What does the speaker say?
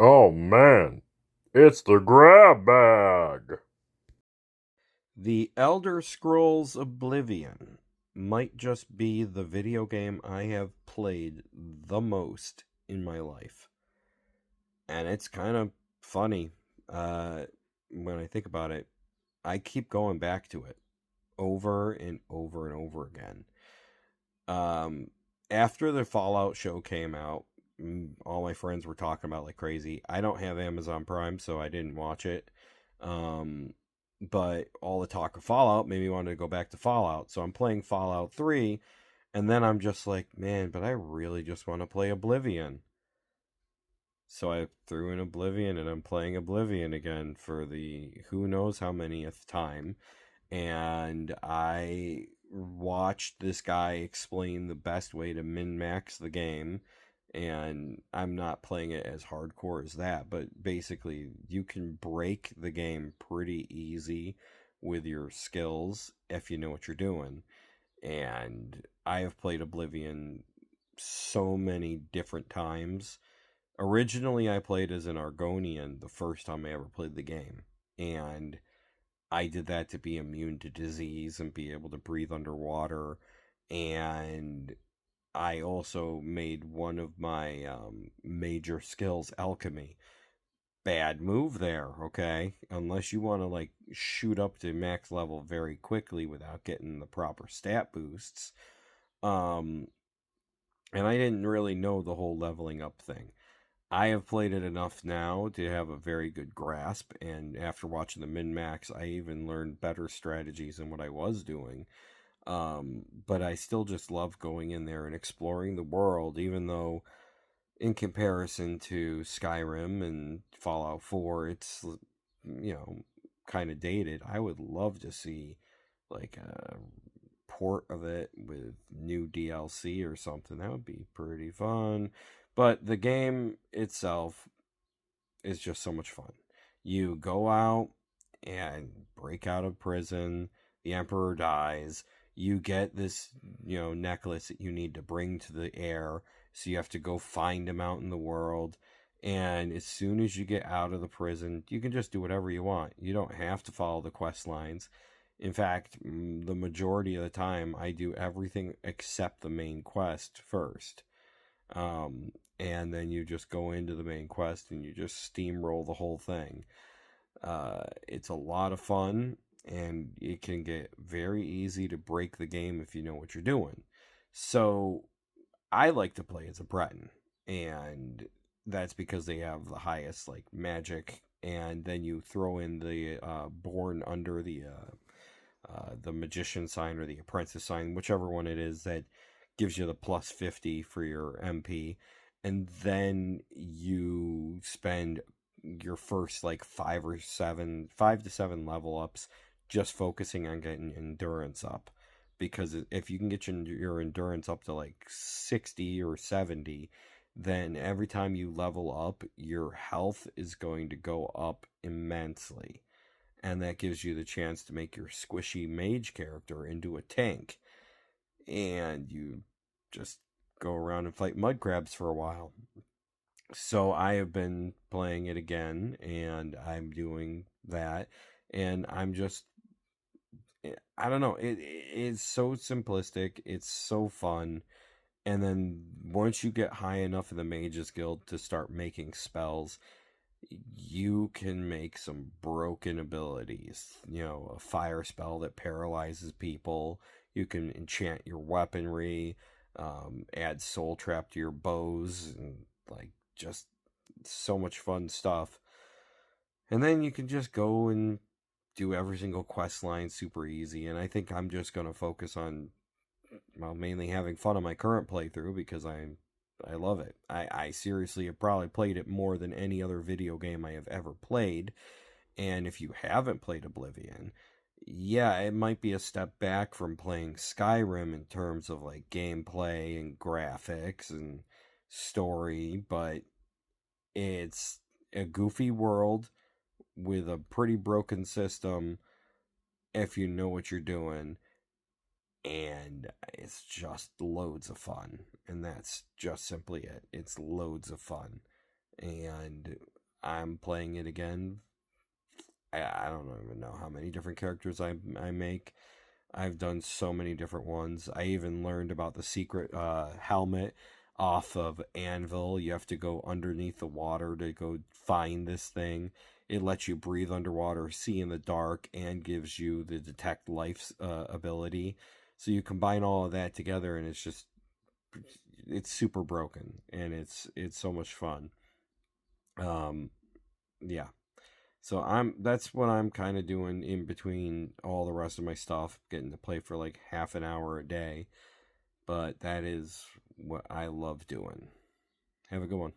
Oh man, it's the grab bag. The Elder Scrolls Oblivion might just be the video game I have played the most in my life. And it's kind of funny uh, when I think about it. I keep going back to it over and over and over again. Um, After the Fallout show came out, all my friends were talking about like crazy. I don't have Amazon Prime, so I didn't watch it. Um, but all the talk of Fallout made me want to go back to Fallout. So I'm playing Fallout 3, and then I'm just like, man, but I really just want to play Oblivion. So I threw in Oblivion, and I'm playing Oblivion again for the who knows how manyth time. And I watched this guy explain the best way to min max the game. And I'm not playing it as hardcore as that, but basically, you can break the game pretty easy with your skills if you know what you're doing. And I have played Oblivion so many different times. Originally, I played as an Argonian the first time I ever played the game. And I did that to be immune to disease and be able to breathe underwater. And I also made one of my major skills alchemy. Bad move there, okay? Unless you want to like shoot up to max level very quickly without getting the proper stat boosts. Um, and I didn't really know the whole leveling up thing. I have played it enough now to have a very good grasp, and after watching the min max, I even learned better strategies than what I was doing. But I still just love going in there and exploring the world, even though, in comparison to Skyrim and Fallout 4, it's, kind of dated. I would love to see, like, a port of it with new DLC or something. That would be pretty fun. But the game itself is just so much fun. You go out and break out of prison. The emperor dies. You get this, necklace that you need to bring to the heir. So you have to go find him out in the world. And as soon as you get out of the prison, you can just do whatever you want. You don't have to follow the quest lines. In fact, the majority of the time, I do everything except the main quest first. And then you just go into the main quest and you just steamroll the whole thing. It's a lot of fun, and it can get very easy to break the game if you know what you're doing. So I like to play as a Breton, and that's because they have the highest like magic, and then you throw in the born under the magician sign or the apprentice sign, whichever one it is that gives you the plus 50 for your MP. And then you spend your first like 5 to 7 level ups just focusing on getting endurance up. Because if you can get your endurance up to like 60 or 70, then every time you level up, your health is going to go up immensely, and that gives you the chance to make your squishy mage character into a tank, and you just go around and fight mud crabs for a while. So I have been playing it again, and I'm doing that, and I'm just, I don't know, it's so simplistic, it's so fun. And then once you get high enough in the mages guild to start making spells, you can make some broken abilities. A fire spell that paralyzes people. You can enchant your weaponry, add soul trap to your bows, and like just so much fun stuff. And then you can just go and do every single quest line super easy. And I think I'm just going to focus on, well, mainly having fun on my current playthrough because I love it. I seriously have probably played it more than any other video game I have ever played. And if you haven't played Oblivion, yeah, it might be a step back from playing Skyrim in terms of like gameplay and graphics and story, but it's a goofy world with a pretty broken system if you know what you're doing, and it's just loads of fun. And that's just simply it. It's loads of fun. And I'm playing it again. I don't even know how many different characters I make. I've done so many different ones. I even learned about the secret helmet off of Anvil. You have to go underneath the water to go find this thing. It lets you breathe underwater, see in the dark, and gives you the detect life ability. So you combine all of that together, and it's super broken, and it's so much fun. Um, yeah. So that's what I'm kind of doing in between all the rest of my stuff, getting to play for like half an hour a day. But that is what I love doing. Have a good one.